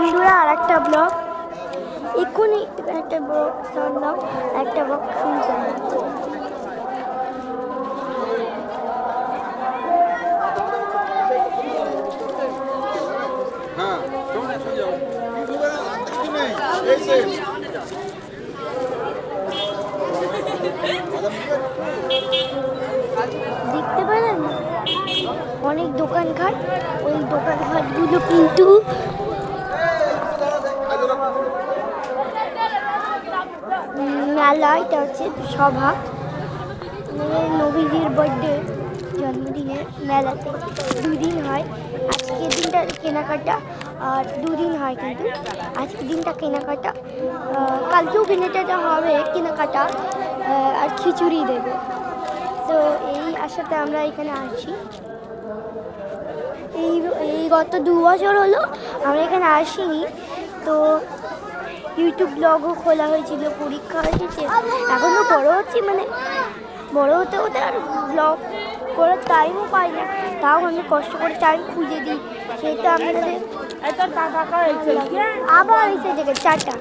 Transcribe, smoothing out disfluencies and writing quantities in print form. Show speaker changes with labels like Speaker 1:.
Speaker 1: বন্ধুরা, আর একটা ব্লগ এক্ষুনি একটা ব্লগ শুনলাম, একটা ব্লগ শুনছিলাম। দেখতে পেলেন অনেক দোকানঘাট, ওই দোকানঘাটগুলো কিন্তু মেলা। এটা হচ্ছে সভা, মানে নবীজির বার্থডে, জন্মদিনের মেলাতে 2 দিন হয়। আজকের দিনটা কেনাকাটা আর 2 দিন হয়, কিন্তু আজকের দিনটা কেনাকাটা, কালকেও কেনাকাটা হবে, কেনাকাটা আর খিচুড়ি দেবে। তো এই আশাতে আমরা এখানে আসি। এই গত 2 বছর হলো আমরা এখানে আসিনি। তো ইউটিউব ব্লগও খোলা হয়েছিল, পরীক্ষা হয়েছে, এখনও বড় হচ্ছি, মানে বড় হতে হতে আর ব্লগ করার টাইমও পাই না। তাও আমি কষ্ট করে টাইম খুঁজে দিই, সেটা আপনাদের আবার এসে দেখে টাটা।